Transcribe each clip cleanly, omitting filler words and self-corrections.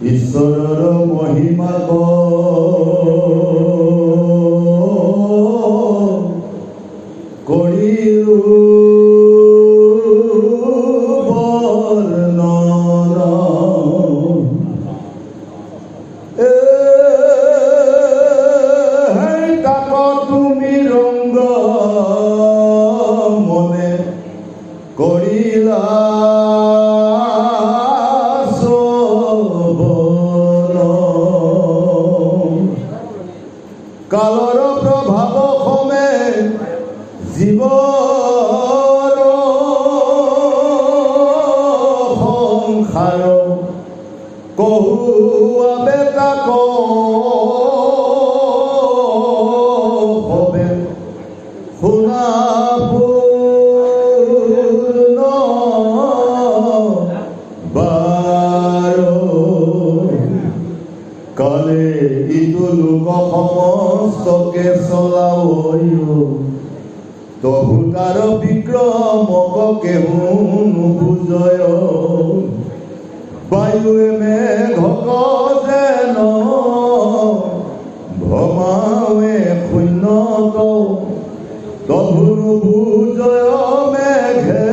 ঈশ্বৰৰ মহিমা কৰিলো বৰ্ণনা তাক তুমি ৰংগ মনে কৰিলা কালৰ প্ৰভাৱ সমে জীৱৰ সংসাৰ কহুৱা বেটা কবে শুনা পূৰ্ণ বাৰো কালে ইটো লোক সমস্তকে চলাবয়ো তবু তাৰ বিক্ৰমক কেহু নুবুজয় বায়ুৱে মেঘক যেন ভ্ৰমাৱে শূন্যত তবু নুবুজয় মেঘে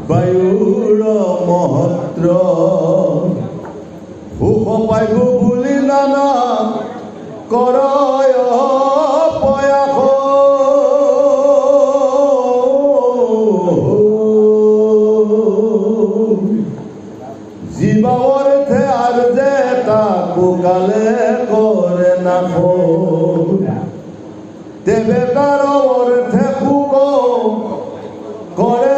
বায়ুৰ মহত্ৰ সুখ পাইব বুলি নানা কৰয় পয়াস জীৱা অৰ্থে আৰু যে তাকো গালে কৰে নাখ তেবে তাৰ অৰ্থে সুখ কৰে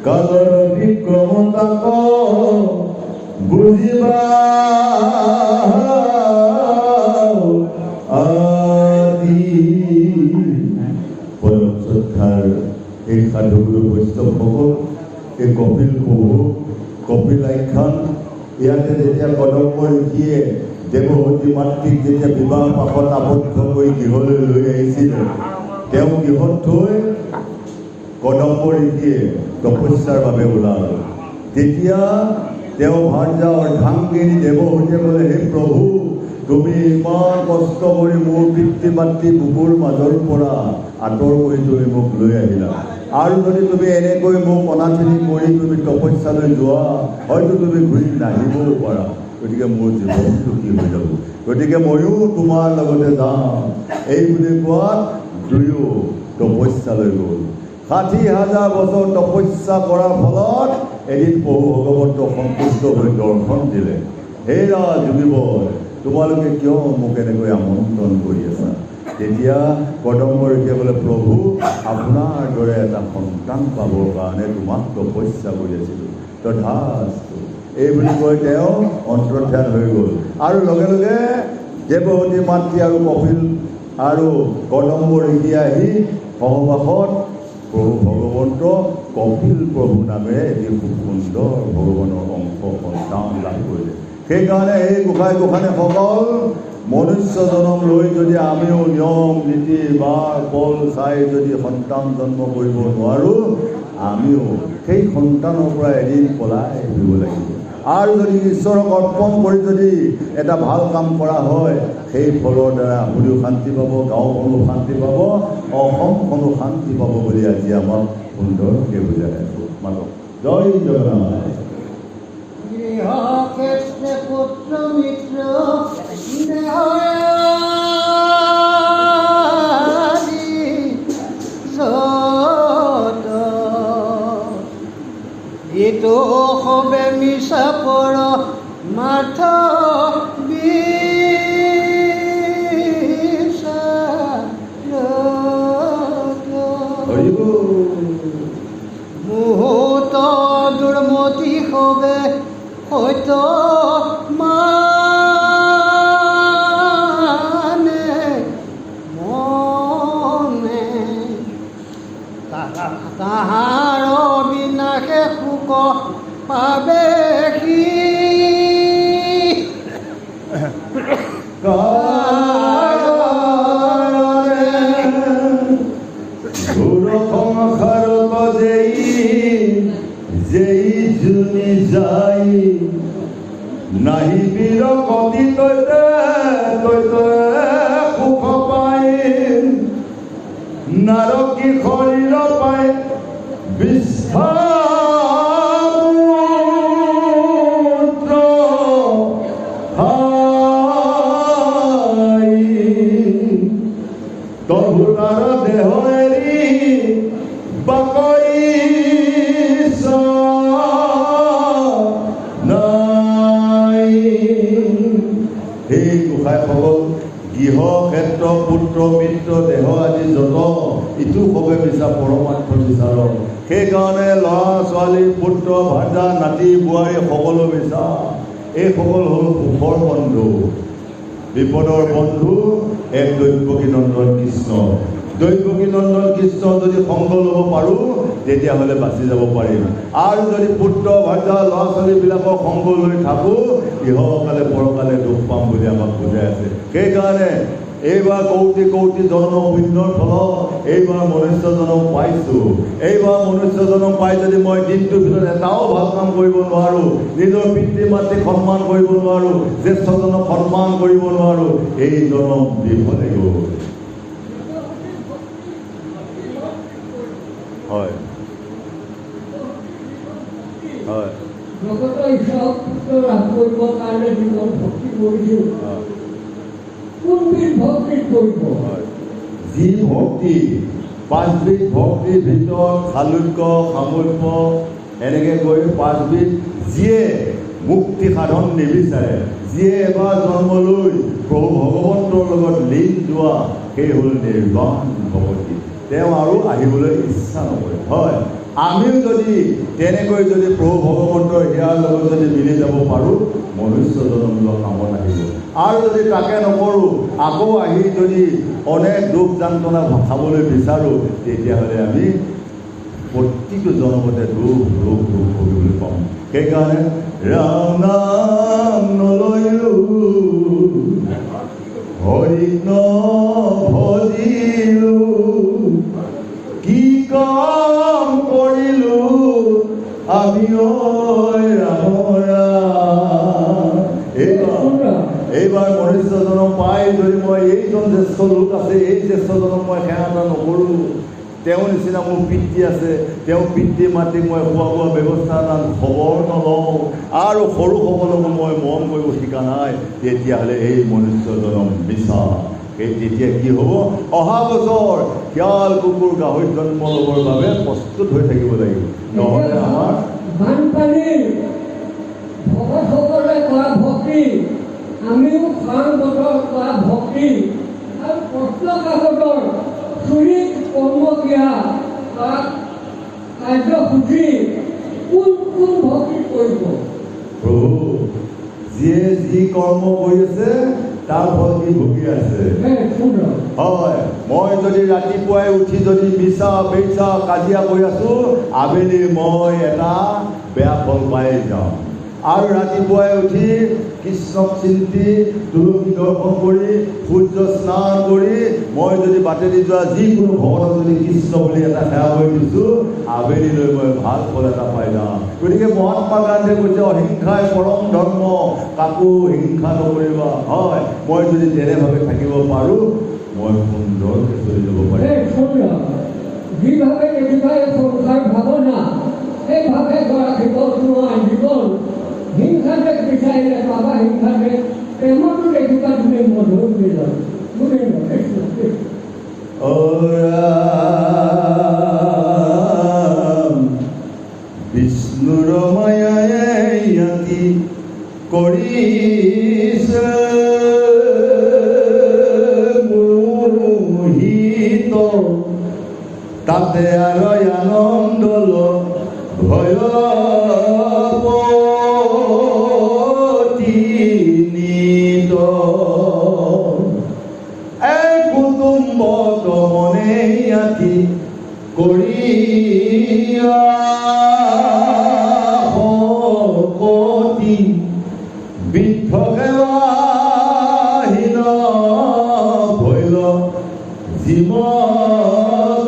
কালৰ বিক্ৰমতাক বুজিবা আদি পৰম শ্ৰদ্ধাৰ এই সাধুগুৰু বৈষ্ণৱসকল এই কপিল প্ৰভু কপিল আখ্যান ইয়াতে যেতিয়া কদম্ব ঋষিয়ে দেৱহতী মাতৃক যেতিয়া বিবাহ পাশত আবদ্ধ কৰি গৃহলৈ লৈ আহিছিল তেওঁ গৃহত থৈ কদম্ব ঋষিয়ে তপস্যাৰ বাবে ওলাল তেতিয়া তেওঁ ভাৰ্যা অৰ্ধাংগিনী দেৱহতীয়ে ক'লে হে প্ৰভু তুমি ইমান কষ্ট কৰি মোৰ পিতৃ মাতৃ বুকুৰ মাজৰ পৰা আঁতৰ কৰি তুমি মোক লৈ আহিলা আৰু যদি তুমি এনেকৈ মোক অনাথিনী কৰি তুমি তপস্যালৈ যোৱা হয়তো তুমি ঘূৰি নাহিবও পাৰা গতিকে মোৰ জীৱনটো কি হৈ যাব গতিকে ময়ো তোমাৰ লগতে যাম এই বুলি কোৱাত দুয়ো তপস্যালৈ গ'ল ৬০,০০০ বছৰ তপস্যা কৰাৰ ফলত এদিন প্ৰভু ভগৱন্ত সন্তুষ্ট হৈ দৰ্শন দিলে হে যুগীবৰ তোমালোকে কিয় মোক এনেকৈ আমন্ত্ৰণ কৰি আছা তেতিয়া কদম্ব ঋষিয়ে ক'লে প্ৰভু আপোনাৰ দৰে এটা সন্তান পাবৰ কাৰণে তোমাক তপস্যা কৰি আছিলোঁ তথাস্তু এই বুলি কৈ তেওঁ অন্তৰ্ধান হৈ গ'ল আৰু লগে লগে দেৱহতী মাতৃ আৰু কপিল আৰু কদম্ব ঋষি আহি সহবাসত প্ৰভু ভগৱন্ত কপিল প্ৰভু নামেৰে এটি খুব সুন্দৰ ভগৱানৰ অংশ সন্তান লাভ কৰিলে সেইকাৰণে এই গোসাঁনীসকল মনুষ্য জনম লৈ যদি আমিও নিয়ম নীতি বাৰ পল চাই যদি সন্তান জন্ম কৰিব নোৱাৰোঁ আমিও সেই সন্তানৰ পৰা এদিন পলাই ফুৰিব লাগিব আৰু যদি ঈশ্বৰক অৰ্পণ কৰি যদি এটা ভাল কাম কৰা হয় সেই ফলৰ দ্বাৰা আপুনিও শান্তি পাব গাঁওখনো শান্তি পাব অসমখনো শান্তি পাব বুলি আজি আমাক সুন্দৰকৈ বুজাই আছোঁ মানৱ জয় জগন্নাথ পুত্ৰ মিত্ৰ এইটো সবে মিছা পৰ মাথ মুহূৰ্ত দুৰ্মতি সবে সত্য মানে মনে তাহাৰ বিনাশে সুখ পাবে সি ঘোৰ সংসাৰত যেই জুনি যাই নাহিবীৰ কতি তৈতে সুখ পাই নাৰকী শৰীৰ পাই বিস্থাৰ তহুতাৰ দেহ এৰি বাকৰি নাই। সেই গোসাঁইসকল গৃহ ক্ষেত্ৰ পুত্ৰ মিত্ৰ দেহ আদি যত ইটো সবে বিচাৰ পৰমাৰ্থ বিচাৰক। সেইকাৰণে ল'ৰা ছোৱালী পুত্ৰ ভাজা নাতি বোৱাৰী সকলো বিচাৰ। এইসকল হ'ল সুখৰ বন্ধু বিপদৰ বন্ধু এক দৈৱকী নন্দন কৃষ্ণ। দৈৱকী নন্দন কৃষ্ণ যদি সংগ ল'ব পাৰোঁ তেতিয়াহ'লে বাচি যাব পাৰিম। আৰু যদি পুত্ৰ ভাজা ল'ৰা ছোৱালীবিলাকক সংগ লৈ থাকোঁ ইহকালে পৰকালে দুখ পাম বুলি আমাক বুজাই আছে। সেইকাৰণে এইবাৰ কৌটি কৌটি জন্ম পুণ্যৰ ফলত এইবাৰ মনুষ্য জন্ম পাইছোঁ। এইবাৰ মনুষ্য জন্ম পাই যদি মই দিনটোৰ ভিতৰত এটাও ভাল কাম কৰিব নোৱাৰোঁ, নিজৰ পিতৃ মাতৃক সন্মান কৰিব নোৱাৰোঁ, জ্যেষ্ঠজনক সন্মান কৰিব নোৱাৰোঁ, এই জন্ম বিফলে গ'ল। হয় হয় জগতৰ ঈশ্বৰক লাভ কৰিবৰ কাৰণে জীৱন ভক্তি কৰিছোঁ। কোনবিধ ভক্তিত কৰিব? যি ভক্তি পাঁচবিধ ভক্তিৰ ভিতৰত খালুক্য সামূল্য এনেকৈ গৈ পাঁচবিধ যিয়ে মুক্তি সাধন নিবিচাৰে, যিয়ে এবাৰ জন্ম লৈ প্ৰভু ভগৱন্তৰ লগত লীন যোৱা সেই হ'ল নিৰ্বাণ ভগৱতী। তেওঁ আৰু আহিবলৈ ইচ্ছা নকৰে। হয়, আমিও যদি তেনেকৈ যদি প্ৰভু ভগৱন্তৰ সেৱাৰ লগত যদি মিলি যাব পাৰোঁ মনুষ্য জন্মলৈ কামত আহিব। আৰু যদি তাকে নকৰোঁ আকৌ আহি যদি অনেক দুখ যান্ত্ৰণা খাবলৈ বিচাৰোঁ তেতিয়াহ'লে আমি প্ৰতিটো জন্মতে দুখ দুখ দুখ কৰিবলৈ পাওঁ। সেইকাৰণে ৰাম নাম নলৈলোঁ হৰি নভজিলোঁ কি কাম কৰিলোঁ আমি এইবাৰ মনুষ্য জন্ম পাই যদি মই এইজন জ্যেষ্ঠ লোক আছে এই জ্যেষ্ঠজনক মই সেৱা এটা নকৰোঁ, তেওঁৰ নিচিনা মোৰ পিতৃ আছে, তেওঁ পিতৃ মাতৃক মই খোৱা বোৱা ব্যৱস্থা এটা খবৰ নলওঁ আৰু সৰুসকলকো মই মৰম কৰিব শিকা নাই, তেতিয়াহ'লে এই মনুষ্য জন্ম মিছা। সেই তেতিয়া কি হ'ব? অহা বছৰ শিয়াল কুকুৰ গাহৰি জন্ম ল'বৰ বাবে প্ৰস্তুত হৈ থাকিব লাগিব। নহ'লে আমাৰ বানপানীৰ ভকতসকলে কৰা ভক্তি, আমিও খান বতৰ কৰা ভক্তি আৰু প্ৰশ্ন কাকতৰ চুৰিত কৰ্মক্ৰিয়া কাৰ্যসূচী কোন কোন ভক্তিত কৰিব? প্ৰভু যিয়ে যি কৰ্ম কৰি আছে তাৰ ফল সি ভুগি আছে। হয়, মই যদি ৰাতিপুৱাই উঠি যদি মিছা বেচা কাজিয়া কৰি আছোঁ আবেলি মই এটা বেয়া ফল পাই যাওঁ। আৰু ৰাতিপুৱাই উঠি কৃষ্ণক চিন্তি তুলসী দৰ্শন কৰি সূৰ্য স্নান কৰি মই যদি বাটেদি যোৱা যিকোনো ভকতক যদি কৃষ্ণ বুলি এটা সেৱা কৰি দিছোঁ আবেলিলৈ মই ভাল ফল এটা পাই যাওঁ। গতিকে মহাত্মা গান্ধীয়ে কৈছে অহিংসাই পৰম ধৰ্ম, কাকো হিংসা নকৰিবা। হয়, মই যদি তেনেভাৱে থাকিব পাৰোঁ মই সুন্দৰকৈ চলি যাব পাৰিম। যিভাৱে দেখিবাই সংসাৰ ভাৱনা সেইভাৱে গৰাকীব তোমাৰ জীৱন। হিংসাতে বিচাৰিলে পাবা হিংসাতে, প্ৰেমতো দেখিবা তুমি মধুৰ মিলন। বিষ্ণুৰ মায়াই অতি কৰিছে মোহিত, তাতে আৰু আনন্দ ভয় কৰিয়া শকতি বৃদ্ধ সেৱাহীন ভৈল জীৱন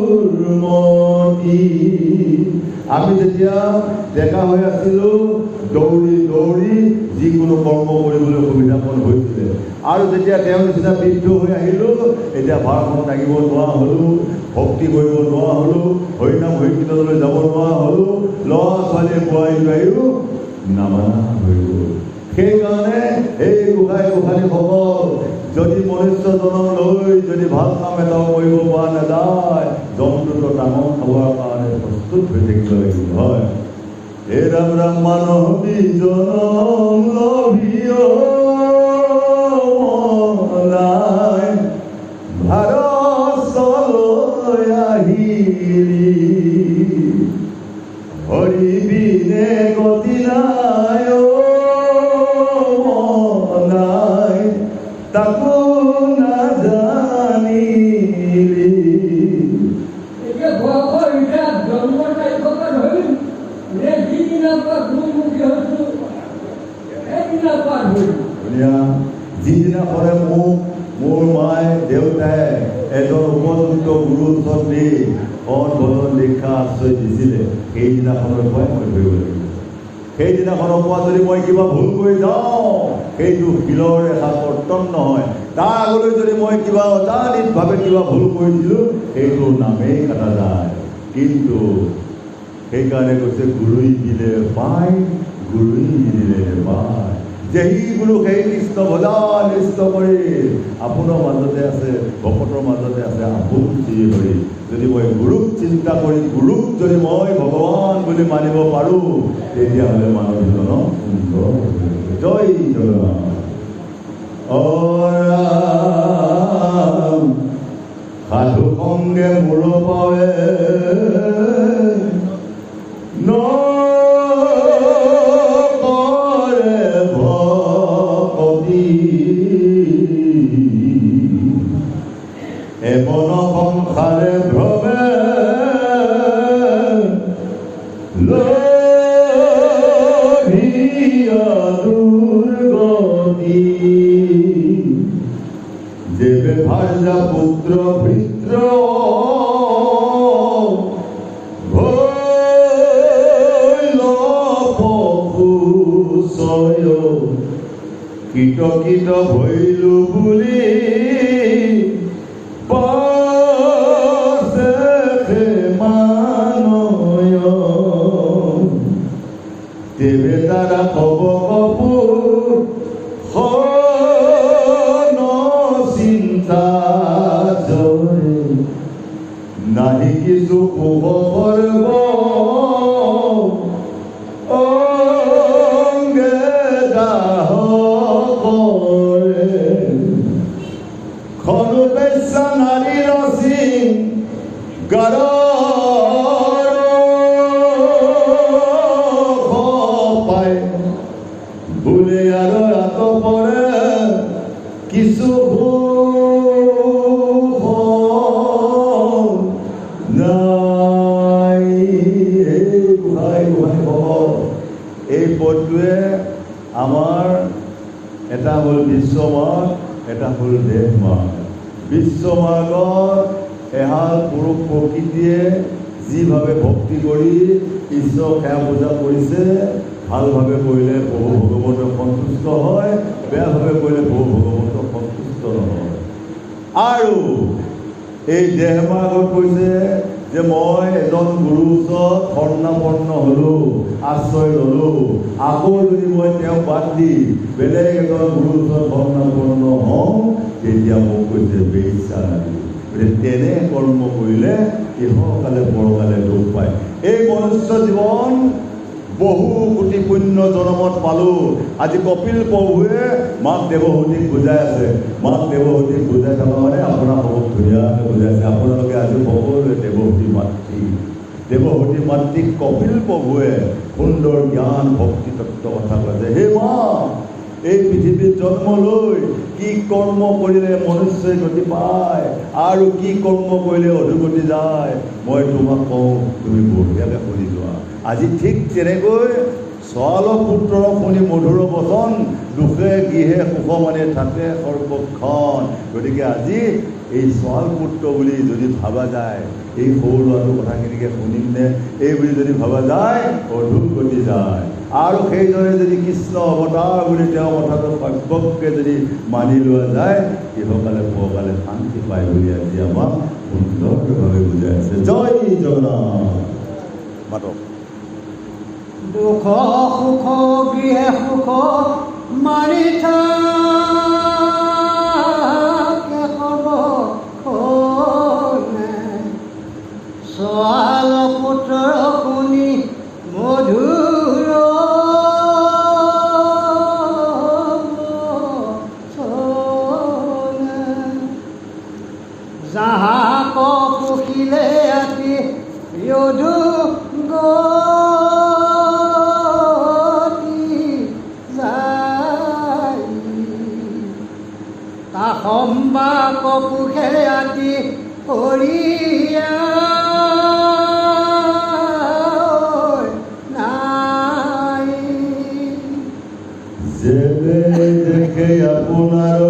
দুৰ্মতি। আমি যেতিয়া ডেকা হৈ আছিলো দৌৰি দৌৰি যিকোনো কৰ্ম কৰিবলৈ সুবিধাপন হৈছিলে, আৰু যেতিয়া তেওঁৰ নিচিনা বৃদ্ধ হৈ আহিলোঁ, এতিয়া ভাৰতখন দাঙিব নোৱাৰা হ'লোঁ, ভক্তি কৰিব নোৱাৰা হ'লোঁ, হৰিনাম হৰিকীৰ্তনলৈ যাব নোৱাৰা হ'লোঁ, ল'ৰা ছোৱালীয়ে বোৱাৰী বায়ো নামানা হৈ গ'ল। সেইকাৰণে এই গোসাঁনীসকল যদি মনুষ্য জনম লৈ যদি ভাল কাম এটাও কৰিব পৰা নাযায়, জন্তুটো ডাঙৰ খাবৰ কাৰণে প্ৰস্তুত হৈ থাকিব লাগিব। হয়, হে ৰাম ৰাম মানৱী জনম লভিয় নাই, ভাৰতলৈ আহিলি হৰি বিনে গতি নাই, নাই তাকো নাজানিলি। এতিয়া বয়সৰ এতিয়া জন্ম তাৰিখৰ পৰা ধৰিম নে যিদিনাৰ পৰা গুৰুমুখী হৈছোঁ সেইদিনাৰ পৰা ধৰিম। ধুনীয়া। যিদিনাখনে মোক মোৰ মায়ে দেউতাই এজন উপযুক্ত গুৰুৰ ওচৰত নি সৎ ভজন দীক্ষা আশ্ৰয় দিছিলে, সেইদিনাখনৰ পৰাই মই ধৰিব লাগিব। সেইদিনাখনৰ পৰা যদি মই কিবা ভুল কৰি যাওঁ, সেইটো শিলৰ ৰেখা কৰ্তন নহয়। তাৰ আগলৈ যদি মই কিবা অজানিতভাৱে কিবা ভুল কৰিছিলোঁ, সেইটো নামেই কটা যায়। কিন্তু সেইকাৰণে কৈছে গুৰুই দিলে পাই, গুৰুই নিদিলে পায়। যেহি গুৰু সেই কৃষ্ণ ভজা নিষ্ঠ কৰি। আপোনাৰ মাজতে আছে, ভকতৰ মাজতে আছে আপোন শ্ৰী হৰি। যদি মই গুৰুক চিন্তা কৰি গুৰুক যদি মই ভগৱান বুলি মানিব পাৰোঁ, তেতিয়াহ'লে মানৱীজনক সুন্দৰ। জয় জগন্নাথ। সাধু সংগে মূৰ পাৱে নকৰে ভকতি, এমন সংসাৰে ভ্ৰমে লভিয়া দুৰ্গতি। যেবে ভাৰ্যা পুত্ৰ ভৃত্র ভৈল পশুচয়, কীট কীট ভৈলু বুলি পাছে মানয়। তেবে তারা কব কপু চিন্তা জরে, নাহি কিছু শুভ করব অঙ্গে দাহ করে। খনু বেশ্যা নারী রসি গর পায়, ভুলে আর রাত পরে কিছু নাই। এই পদটোৱে আমাৰ এটা হ'ল বিশ্বমাৰ্গ, এটা হ'ল দেহমাৰ্গ। বিশ্বমাৰ্গত এহাল পুৰুষ প্ৰকৃতিয়ে যিভাৱে ভক্তি কৰি ঈশ্বৰ সেৱা পূজা কৰিছে, ভালভাৱে কৰিলে প্ৰভু ভগৱন্ত সন্তুষ্ট হয়, বেয়াভাৱে কৰিলে প্ৰভু ভগৱন্ত সন্তুষ্ট নহয়। আৰু এই দেহমাৰ্গত কৈছে যে মই এজন গুৰুৰ ওচৰত শৰণাপন্ন হ'লোঁ, আশ্ৰয় ল'লোঁ, আকৌ যদি মই তেওঁক বাদ দি বেলেগ এজন গুৰুৰ ওচৰত শৰণাপন্ন হওঁ, তেতিয়া মোক কৈছে বেশ্যা নাৰী। গতিকে তেনে কৰ্ম কৰিলে ইহকালে পৰকালে দুখ পায়। এই মনুষ্য জীৱন বহু কোটি পুণ্য জনমত পালোঁ। আজি কপিল প্ৰভুৱে মাক দেৱহূতিক বুজাই আছে। মাক দেৱহূতিক বুজাই থকা মানে আপোনাৰ বহুত ধুনীয়াকৈ বুজাইছে। আপোনালোকে আজি সকলোৱে দেৱহূতি মাতৃ, দেৱহূতি মাতৃক কপিল প্ৰভুৱে সুন্দৰ জ্ঞান ভক্তি তত্ত্ব কথা কৈছে। হে মা, এই পৃথিৱীত জন্ম লৈ কি কৰ্ম কৰিলে মনুষ্যই গতি পায় আৰু কি কৰ্ম কৰিলে অধোগতি যায়, মই তোমাক কওঁ, তুমি বঢ়িয়াকৈ শুনি যোৱা। আজি ঠিক তেনেকৈ ছোৱাল পুত্ৰৰ শুনি মধুৰ বচন, দুখে গৃহে সুখ মানে থাকে সৰ্বক্ষণ। গতিকে আজি এই ছোৱাল পুত্ৰ বুলি যদি ভাবা যায়, এই সৰু ল'ৰাটোৰ কথাখিনিকে শুনিমনে এই বুলি যদি ভাবা যায়, অধোগতি যায়। আৰু সেইদৰে যদি কৃষ্ণ অৱতাৰ বুলি তেওঁ কথাটো সভ্যকৈ যদি মানি লোৱা যায়, ইহকালে পৰকালে শান্তি পায় বুলি আজি আমাক সুন্দৰভাৱে বুজাই আছে। জয় জগন্নাথ। মাতক। দুখ সুখ গৃহে সুখ মাৰি থাকে সৰ্বক্ষণে, ছোৱাল পুত্ৰ শুনি মধুৰ বচনে, যাহাক পুখিলে আতি সম্বাক পুখে আদি কৰিয়া নাই, যেবে দেখে আপোনাৰ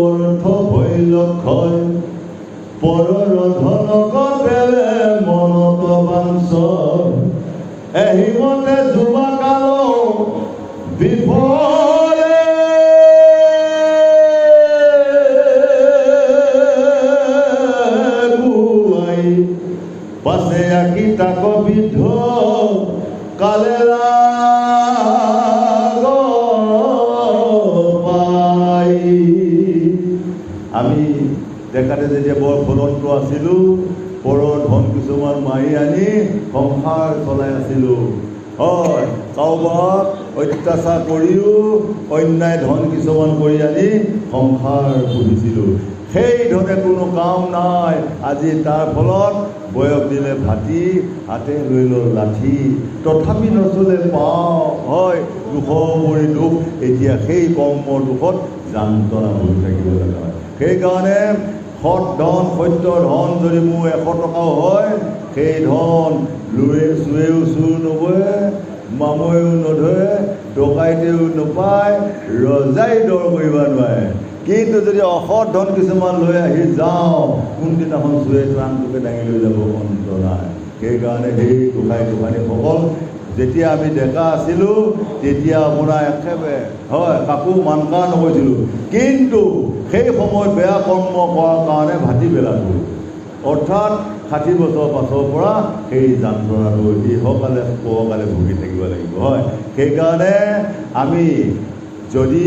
অৰ্থ ভৈল ক্ষয়, পৰৰ ধনক দেৱে মনত বাঞ্চৰ, এহিমতে যুৱা কাল বিফলে গুৱাই, পাছে আঁকি তাক বিধ কালে পাই। আমি দেখাতে যেতিয়া বৰ ফলন্ত আছিলোঁ, পৰৰ ধন কিছুমান মাৰি আনি সংসাৰ চলাই আছিলোঁ। হয়, কাৰোবাক অত্যাচাৰ কৰিও অন্যায় ধন কিছুমান কৰি আনি সংসাৰ পুহিছিলোঁ। সেই ধৰণে কোনো কাম নাই। আজি তাৰ ফলত বয়স দিলে ভাটি, হাতে লৈ ল'ল লাঠি, তথাপি নচলে পাওঁ। হয়, দুখৰ পৰি দুখ, এতিয়া সেই কৰ্মৰ দুখত যান্ত্ৰণা ভুগি থাকিব লগা হয়। সেইকাৰণে সৎ ধন সত্য ধন যদি মোৰ 100 টকাও হয়, সেই ধন লুৱে চুৱেও চুৰ নবয়ে, মামৈও নধৰে, ডকাইতেও নাপায়, ৰজাই দৰ কৰিব নোৱাৰে। কিন্তু যদি অসৎ ধন কিছুমান লৈ আহি যাওঁ, কোনদিনাখন চুৱে ট্ৰাংটোকে দাঙি লৈ যাব অন্ত নাই। সেইকাৰণে সেই গোসাঁই গোসাঁনীসকল, যেতিয়া আমি ডেকা আছিলোঁ তেতিয়া আপোনাৰ একেবাৰে হয় কাকো মানকাৰ নকৰিছিলোঁ, কিন্তু সেই সময়ত বেয়া কৰ্ম কৰাৰ কাৰণে ভাটি পেলালোঁ। অৰ্থাৎ 60 বছৰ পাছৰ পৰা সেই যান্ত্ৰণাটো ইহকালে পৰকালে ভুগি থাকিব লাগিব। হয়, সেইকাৰণে আমি যদি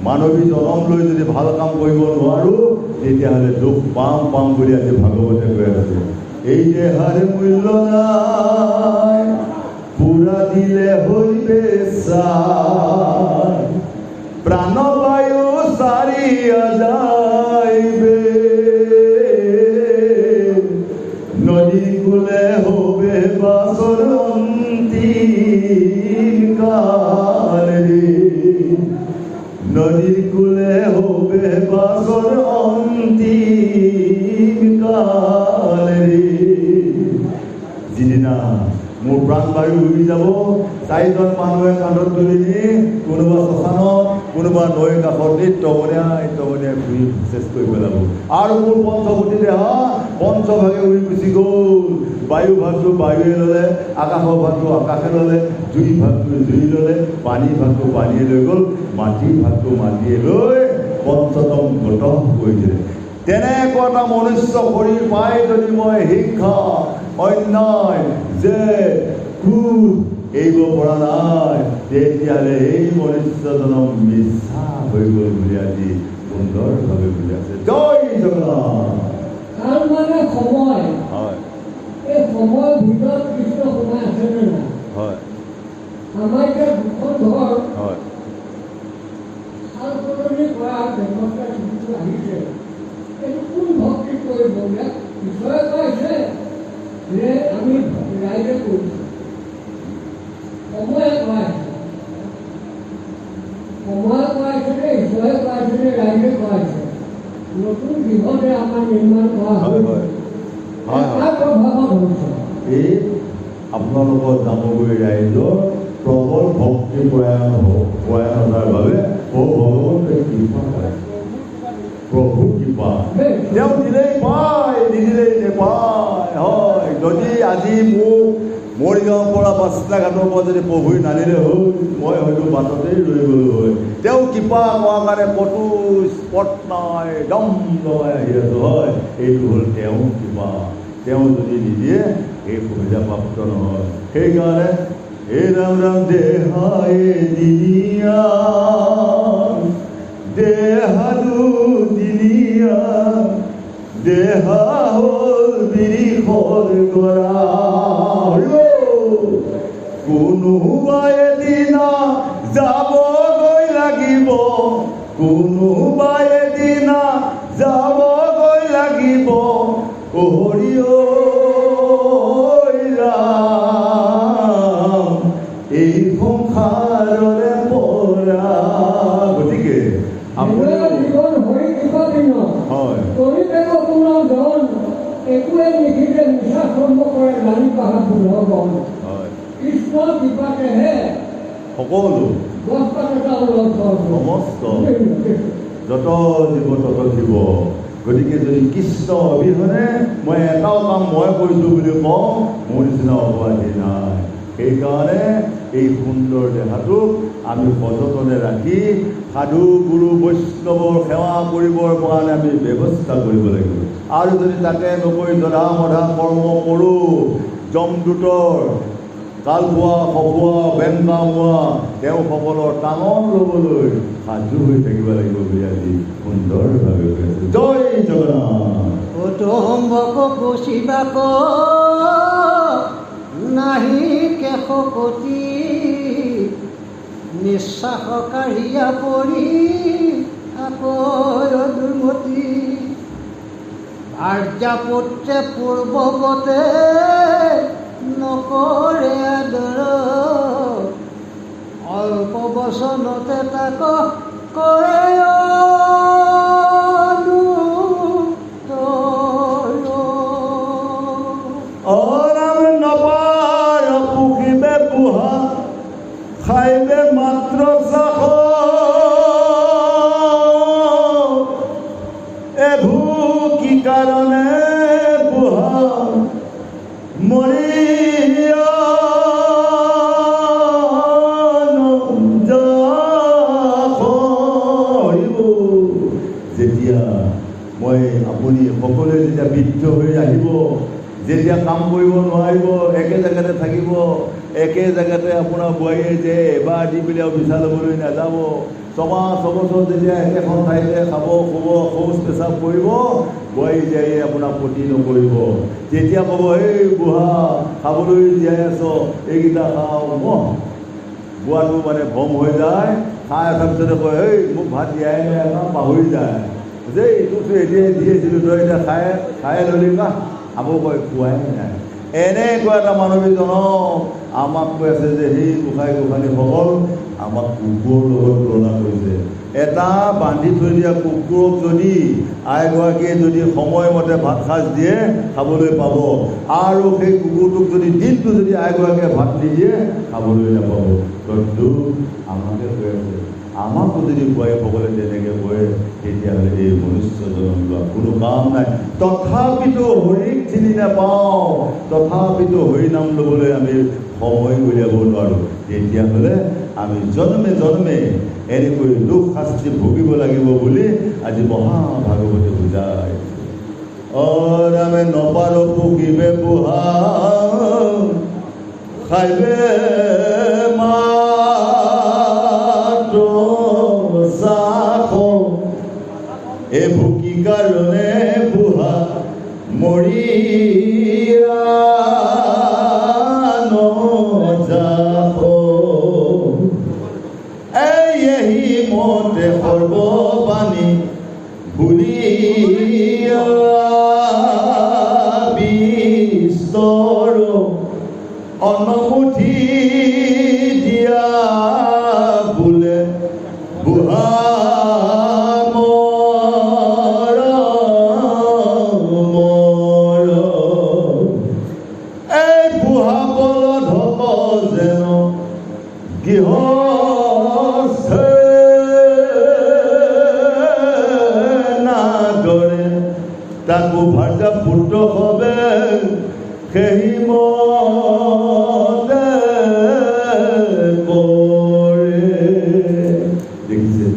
মানৱী জনম লৈ যদি ভাল কাম কৰিব নোৱাৰোঁ, তেতিয়াহ'লে দুখ পাম পাম বুলি আজি ভাগৱতে কৈ আছে। এই দেহাৰ মূল্য নাই, পুৰা দিলে হৈবে চাই, প্ৰাণবায়ু সাৰিয়া যাইবে, নদী কুলে হবে বাসৰ অন্তিম কালে, নদীৰ কুলে হবে বাসৰ অন্তিম কালে। যিদিনা মোৰ প্ৰাণ বায়ু উৰি যাব, 4জন মানুহে কান্ধত তুলি নি কোনোবা শ্মশানত, কোনোবা নৈ কাষত নিত্যমনীয়াই ঘূৰি চেষ্টা কৰি পেলাব। আৰু মোৰ পঞ্চভূতি দেহা পঞ্চভাগে উৰি গুচি গ'ল। বায়ু ভাগটো বায়ুৱে ল'লে, আকাশৰ ভাগটো আকাশে ল'লে, জুই ভাগটো জুই ল'লে, পানী ভাগটো পানীয়ে লৈ গ'ল, মাটি ভাগটো মাটিয়ে লৈ পঞ্চতম গত কৰি দিলে। তেনেকুৱা এটা মনুষ্য শৰীৰ পাই যদি মই শিক্ষা অন্যায় যে ক্ৰোধ এৰিব পৰা নাই, তেতিয়াহ'লে এই মনুষ্যজনক মিছা হৈ গ'ল বুলি আজি সুন্দৰভাৱে বুজাইছে। জয় জগন্নাথ। তাৰ মানে সময়, হয় এই সময়ৰ ভিতৰত কৃষ্ণ সোমাই আছেনে নাই? হয় আমাৰ এতিয়া দুখন ঘৰ হয় সাল সলনি কৰা ব্যৱস্থা যিটো আহিছে, এইটো কোন ভক্তি কৰিব? ইয়াক ঈশ্বৰে কৈছে যে আমি ৰাইজে কৰিছোঁ। সময়ে কৰাইছে, সময়ে কৰাইছে যে ঈশ্বৰে নতুন গৃহতে আমাৰ নিৰ্মাণ কৰা হয় হ'ল। হয় হয় তাৰ প্ৰভাৱত হৈছে। এই আপোনালোকৰ জামুগুৰি ৰাইজৰ প্ৰবল ভক্তি পৰায়ণতাৰ বাবে ভগৱন্তে কৃপা কৰে প্ৰভু কৃপা তেওঁ দিলেই পায় নিদিলেই নেপায় হয় যদি আজি মোক মৰিগাঁৱৰ পৰা বাছলাঘাটৰ পৰা যদি প্ৰভুই নানিলে হ'ল মই হয়তো বাটতেই ৰৈ গ'লো হয় তেওঁ কৃপা কৰাৰ কাৰণে ক'তো স্পট নাই দম দমাই আহি আছোঁ হয় এইটো হ'ল তেওঁৰ কৃপা তেওঁ যদি নিদিয়ে এই সুবিধা প্ৰাপ্ত নহয় সেইকাৰণে হে ৰাম ৰাম দেহাই দিনিয়া দেহাদু দিনিয়া দেহা হ'ল বিৰিখৰ গৰা কোনোবা এদিনা যাবগৈ লাগিব কোনোবা এদিনা যাবগৈ লাগিব হৰি ৰাম এই সংসাৰৰে পৰা গতিকে আপোনাৰ জীৱন হৰি কৃপাপূৰ্ণ। হয় পৰিৱেশপূৰ্ণ জন একোৱে নিশিতে নিশাচম্ব কৰে জানি পাহা বুঢ়গণ হয় কৃষ্ণৰ কৃপাতেহে সকলো গছপাত এটা লগ সমস্ত যত জীৱ তত জীৱ গতিকে যদি কৃষ্ণ অবিহনে মই এটাও কাম মই কৰিছোঁ বুলি কওঁ মোৰ নিচিনা অপৰাধী নাই সেইকাৰণে এই সুন্দৰ দেহাটোক আমি সযতনে ৰাখি সাধু গুৰু বৈষ্ণৱৰ সেৱা কৰিবৰ কাৰণে আমি ব্যৱস্থা কৰিব লাগিব আৰু যদি তাকে নকৰি জধা মধা কৰ্ম কৰোঁ যমদূতৰ কাল খোৱা খপোৱা বেংকা মোৱা তেওঁসকলৰ টাঙন ল'বলৈ সাজু হৈ থাকিব লাগিব বুলি আজি সুন্দৰভাৱে কৈছোঁ জয় জগন্নাথ কুটুম্বক কুচিবাক নাহি কেশ কটি নিশ্বাস কাঢ়িয়া পৰি আকৌ দুৰ্মতি আৰ্যাপুত্ৰে পূৰ্বৱতে নকৰে আদৰ অল্প বচনতে তাক কৰে অৰাম নপাৰ পুহিবে পোহা খাইবে মাত্ৰ চাখ এভু কি কাৰণে পোহা মৰিয়া যেতিয়া মই আপুনি সকলোৱে যেতিয়া বৃদ্ধ হৈ আহিব যেতিয়া কাম কৰিব নোৱাৰিব একে জেগাতে থাকিব একে জেগাতে আপোনাৰ বোৱাৰীয়ে যে এবাৰ দি পেলাই আৰু বিচাৰ ল'বলৈ নাযাব ছমাহ ছবছৰ যেতিয়া একেখন ঠাইতে খাব শুব শৌচ পেচাব কৰিব বোৱাৰী জীয়াৰীয়ে আপোনাক ক্ষতি নকৰিব তেতিয়া ক'ব এই বুঢ়া খাবলৈ জীয়াই আছ এইকেইটা খাওঁ মই বোৱাটো মানে ভম হৈ যায় খাই অহাৰ পিছতে কয় এই মোক ভাত দিয়াই নাই পাহৰি যায় যে এইটোতো এতিয়াই দিয়েছিলোঁ তই এতিয়া খাই ল'লি কা আকৌ কয় খোৱাই নাই এনেকুৱা এটা মানৱীজনক আমাক কৈ আছে যে সেই গোসাঁই গোসাঁনীসকল আমাক কুকুৰৰ লগত তুলনা কৰিছে এটা বান্ধি থৈ দিয়া কুকুৰক যদি আইগৰাকীয়ে যদি সময়মতে ভাত সাজ দিয়ে খাবলৈ পাব আৰু সেই কুকুৰটোক যদি দিনটো যদি আইগৰাকীয়ে ভাত নিদিয়ে খাবলৈ নাপাব কিন্তু আমাকে কৈ আছে আমাকো যদি বোৱাৰীসকলে তেনেকৈ কয় তেতিয়াহ'লে এই মনুষ্য জন্ম লোৱা কোনো কাম নাই তথাপিতো হৰিক চিনি নাপাওঁ তথাপিতো হৰি নাম ল'বলৈ আমি সময় উলিয়াব নোৱাৰোঁ তেতিয়াহ'লে আমি জন্মে জন্মে এনেকৈ দুখ শাস্তি ভুগিব লাগিব বুলি আজি মহাভাগৱতে বুজাই ৰামে নপাৰ পুহিবে পোহা খাইবে এই ভুকি কাৰণে বুঢ়া মৰিয়া নযাব এই মতে সৰ্ববাণী ভুলিয়া বিস্তৰ অনুমতি দিয়া বোলে বুঢ়া মৰা তাকো ভাৰ্যা পুত্ৰ হবে সেই মতে কৰে। দেখিছে,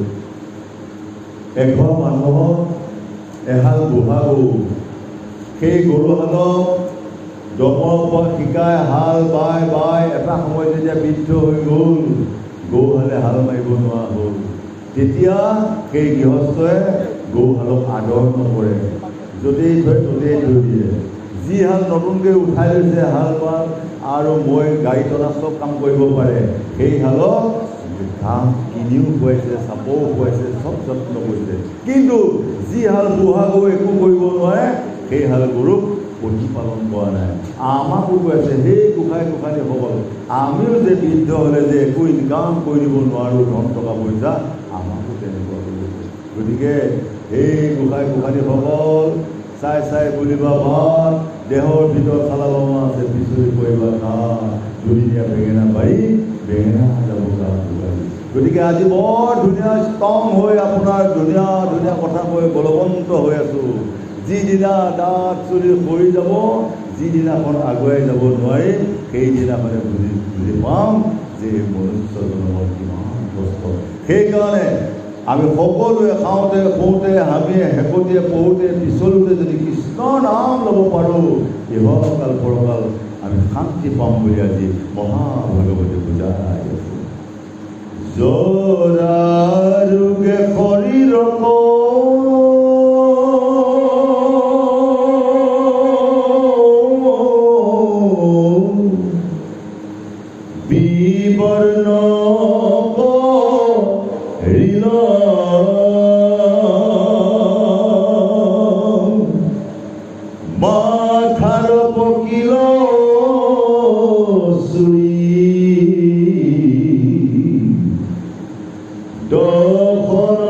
এঘৰ মানুহক এহাল বুঢ়া গৰু, সেই গৰুহালক জন্মৰ পৰা শিকাই হাল বাই বাই এটা সময়ত যেতিয়া বৃদ্ধ হৈ গ'ল, গৰুহালে হাল মাৰিব নোৱাৰা হ'ল, তেতিয়া সেই গৃহস্থই গৰুহালক আদৰ নকৰে, য'তেই থৈ ত'তেই থৈ দিয়ে। যি হাল নতুনকৈ উঠাই লৈছে হাল বাল আৰু মই গাড়ী টনা চব কাম কৰিব পাৰে, সেই হালক ঘাঁহ কিনিও খুৱাইছে, চাপৰো খুৱাইছে, চব যত্ন কৰিছে। কিন্তু যি হাল বুঢ়া গৰু একো কৰিব নোৱাৰে, সেই হাল গৰুক প্ৰতিপালন কৰা নাই। আমাকো কৈ আছে, সেই গোসাঁই গোসাঁনীসকল, আমিও যে বৃদ্ধ হ'লে যে একো ইনকাম কৰি দিব নোৱাৰোঁ ধন টকা পইচা, আমাকো তেনেকুৱা কৰিছে। গতিকে সেই গোসাঁই গোসাঁনীসকল চাই চাই বুলিবা ভাত, দেহৰ ভিতৰত খালালমা আছে, পিছলি পৰিবা ঘাঁহ, দুদিনীয়া বেঙেনা বাৰী, বেঙেনা যাব গা যোগাৰী। গতিকে আজি বৰ ধুনীয়া ষ্ট্ৰং হৈ আপোনাৰ ধুনীয়া ধুনীয়া কথা কৈ বলৱন্ত হৈ আছোঁ। যিদিনা দাঁত চুলি সৰি যাব, যিদিনাখন আগুৱাই যাব নোৱাৰিম, সেইদিনাখনে বুজি পাম যে মনুষ্য জন্মৰ কিমান কষ্ট। সেইকাৰণে আমি সকলোৱে খাওঁতে শুওঁতে হামিয়ে হেকটিয়ে পঢ়োঁতে পিছলোতে যদি কৃষ্ণৰ নাম ল'ব পাৰোঁ, ইহকাল পৰকাল আমি শান্তি পাম বুলি আজি মহাভাগৱতে বুজাই আছোঁ। জৰা ৰোগে শৰীৰক বিবৰ্ণ ঋণ মাথাৰ পকিল চুৰি দৰ্শন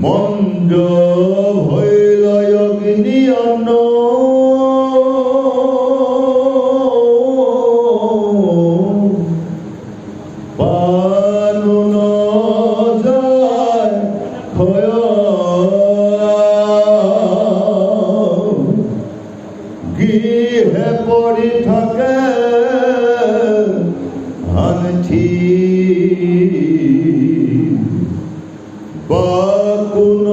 মন্দ ভৈল অগ্নি অন্ন পানু ন যায় ক্ষয় গৃহে পৰি থাকে হানঠি বাকুন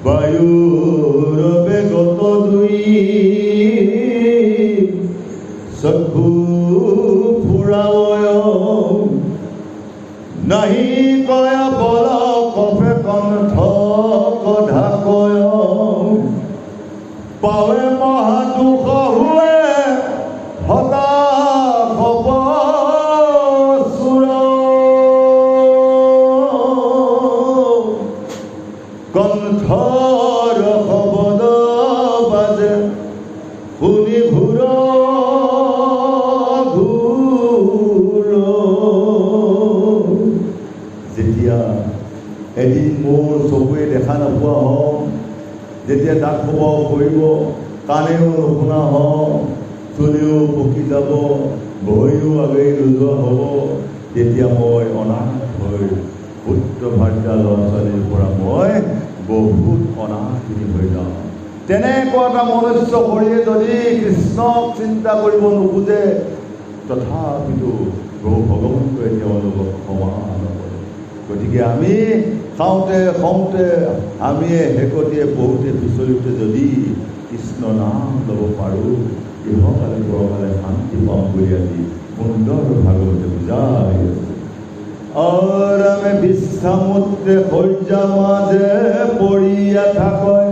বায়ুৰ বেগত দুই চক্ষু ফুৰায় নাহি কয় বল কফে কণ্ঠ কধা কয় পাৱে মহাদুখ হুৱে হতাশ হব চুৰ কণ্ঠৰ শব্দ বাজে শুনি ঘূৰ যেতিয়া এদিন মোৰ চকুৱে দেখা নোপোৱা হওঁ, যেতিয়া দাঁত খোবাও পৰিব, কাণেও নুশুনা হওঁ, চুলিও পকি যাব, ভৰিও আগেই নোযোৱা হ'ব, তেতিয়া মই অনাথ হৈ পুত্ৰ ভাৰ্যা ল'ৰা ছোৱালীৰ পৰা মই বহুত অনাথিনী হৈ যাওঁ। তেনেকুৱা এটা মনুষ্য শৰীৰে যদি কৃষ্ণক চিন্তা কৰিব নোখোজে, তথাপিতো প্ৰভু ভগৱন্তই তেওঁলোকক ক্ষমা নকৰে। গতিকে আমি খাওঁতে খাওঁতে আমিয়ে হেকটিয়ে বহুতে পিছলিতে যদি কৃষ্ণ নাম ল'ব পাৰোঁ, ইহকালে পৰকালে শান্তি পাম বুলি আজি সুন্দৰ ভাগৱতে বুজাই আছে। আৰামে বিশ্ৰামতে শয্যা মাজে পৰিয়া থাকয়,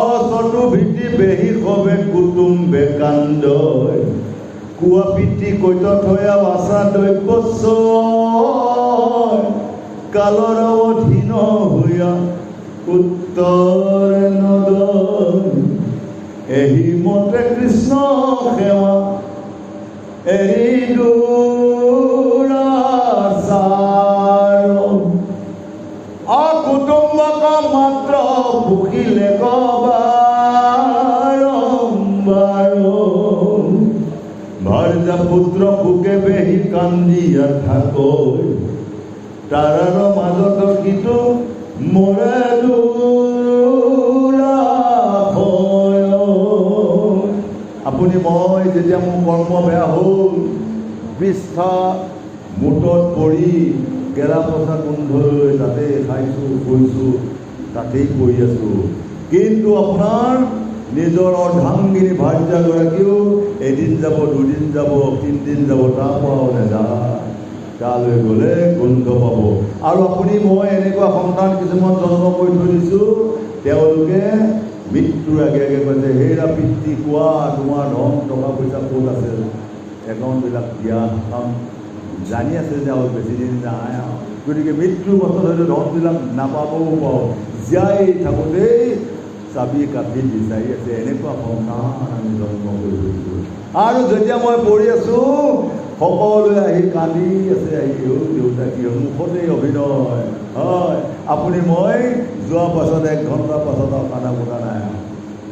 অচতু ভীতি বেহি সবে কুটুম্বে কান্দয়, কুয়া পিতৃ কৈত থয়া আশা দৈব্য কালৰ অধীন হৈয়া উত্তৰ নদয়, এহি মতে কৃষ্ণ সেৱা এৰি দূৰা কান্দিয়া থাকৈ তাৰাৰ মাজত কিন্তু মৰে আপুনি মই যেতিয়া মোৰ কৰ্ম বেয়া হ'ল বিষ্ঠা মুঠত পৰি গেলা পচা গোন্ধলৈ তাতে খাইছোঁ শুইছোঁ তাতেই পৰি আছোঁ কিন্তু আপোনাৰ নিজৰ অৰ্ধাংগিনী ভাৰ্যাগৰাকীও এদিন যাব দুদিন যাব তিনিদিন যাব তাৰপৰাও নেযায় তালৈ গ'লে গোন্ধ পাব আৰু আপুনি মই এনেকুৱা সন্তান কিছুমান জন্ম কৰি থৈ দিছোঁ তেওঁলোকে মৃত্যুৰ আগে আগে কৈছে হেৰা পিতৃ কোৱা তোমাৰ ধন টকা পইচা ক'ত আছে একাউণ্টবিলাক দিয়া কাৰণ জানি আছে যে আৰু বেছি দিন নাই আৰু গতিকে মৃত্যুৰ পাছত হয়তো ধনবিলাক নাপাবও পাৰোঁ জীয়াই থাকোঁতেই চাবি কাঠি বিচাৰি আছে এনেকুৱা সন্তান আমি জন্ম কৰি থৈছোঁ আৰু যেতিয়া মই পঢ়ি আছোঁ সকলোৱে আহি কান্দি আছে আহি দেউতা কি মুখতেই অভিনয় হয় আপুনি মই যোৱা পাছত 1 ঘণ্টাৰ পাছত আৰু কান্দা কুটা নাই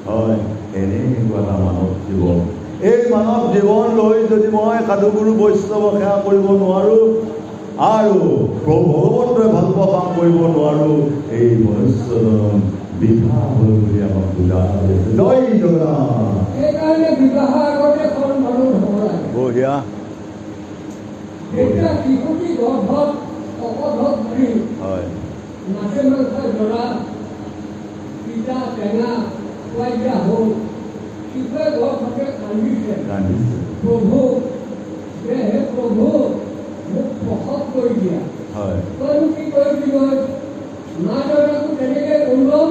হয় এনেকুৱা এটা মানৱ জীৱন এই মানৱ জীৱন লৈ যদি মই সাধুগুৰু বৈষ্ণৱ সেৱা কৰিব নোৱাৰোঁ আৰু প্ৰভু ভগৱন্তই ভাল পোৱা কাম কৰিব নোৱাৰোঁ এই মনুষ্যজন বিবাহ হ'ল বুলি আমাক বুজাই জয় জগন্নাথ সেইকাৰণে বিবাহৰ আগতে এখন মানুহ হ'ব লাগে বঢ়িয়া যেতিয়া শিশুটি গৰ্ভত অকধত ধৰি হয় মাছে মাংসই জৰা পিতা টেঙা খুৱাই দিয়া হ'ল শিশুৱে গৰ্ভতে কান্দিছে কান্দিছে প্ৰভু হে প্ৰভু মোক প্ৰসৱ কৰি দিয়া হয় তইনো কি কৰিবি মই মা দেউতাকো তেনেকৈ উন্নম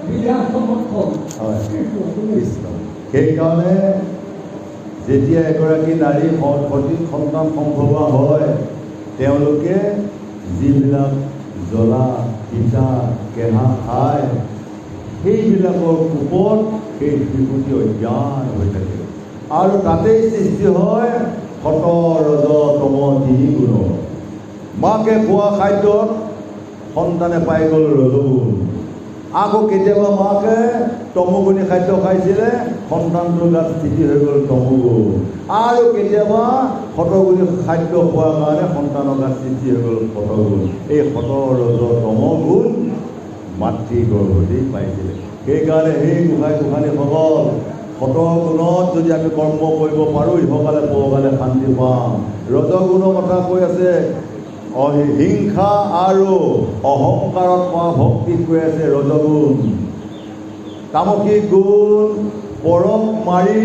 বিধা সমৰ্থন হয় কৃষ্ণ সেইকাৰণে যেতিয়া এগৰাকী নাৰী সঠিক সন্তান সম্ভৱা হয় তেওঁলোকে যিবিলাক জ্বলা তিতা কেঁহা খায় সেইবিলাকৰ ওপৰত সেই শিশুটি অজ্ঞান হৈ থাকে আৰু তাতেই সৃষ্টি হয় সত ৰজ তম 3 গুণ মাকে খোৱা খাদ্যত সন্তানে পাই গ'ল ৰজগুণ আকৌ কেতিয়াবা মাকে তমগুণী খাদ্য খাইছিলে সন্তানটোৰ গাত স্থিতি হৈ গ'ল তমগুণ আৰু কেতিয়াবা শতগুণী খাদ্য খোৱাৰ কাৰণে সন্তানৰ গাত স্থিতি হৈ গ'ল শতগুণ এই সত ৰজ তমগুণ মাতৃ গৰ্ভতেই পাইছিলে সেইকাৰণে সেই গোসাঁই গোসাঁনীসকল শতগুণত যদি আমি কৰ্ম কৰিব পাৰোঁ ইহকালে পৰকালে শান্তি পাম ৰজগুণৰ কথা কৈ আছে হিংসা আৰু অহংকাৰত পোৱা ভক্তি কৈ আছে ৰজগুণ তামসিক গুণ পৰক মাৰি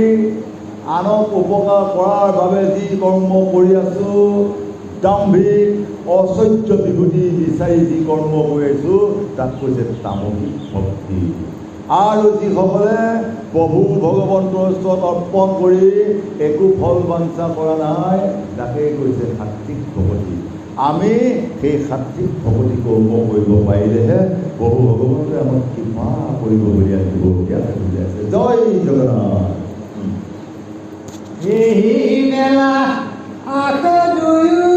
আনক উপকাৰ কৰাৰ বাবে যি কৰ্ম কৰি আছোঁ দাম্ভিক অসহ্য বিভূতি বিচাৰি যি কৰ্ম কৰি আছোঁ তাক কৈছে তামসিক ভক্তি আৰু যিসকলে প্ৰভু ভগৱন্তৰ ওচৰত অৰ্পণ কৰি একো ফল বাঞ্ছা কৰা নাই তাকেই কৈছে সাত্বিক ভকতি আমি সেই সাত্বিক ভকতি কৰ্ম কৰিব পাৰিলেহে প্ৰভু ভগৱন্তই আমাক কৃপা কৰিব বুলি আহিবলগীয়া আছে জয় জগন্নাথ এই বেলা আছে দুয়ো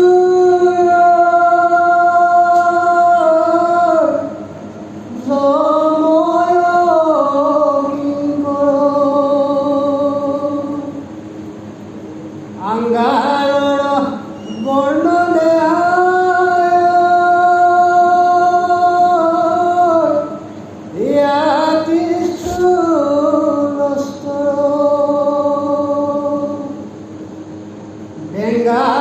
Venga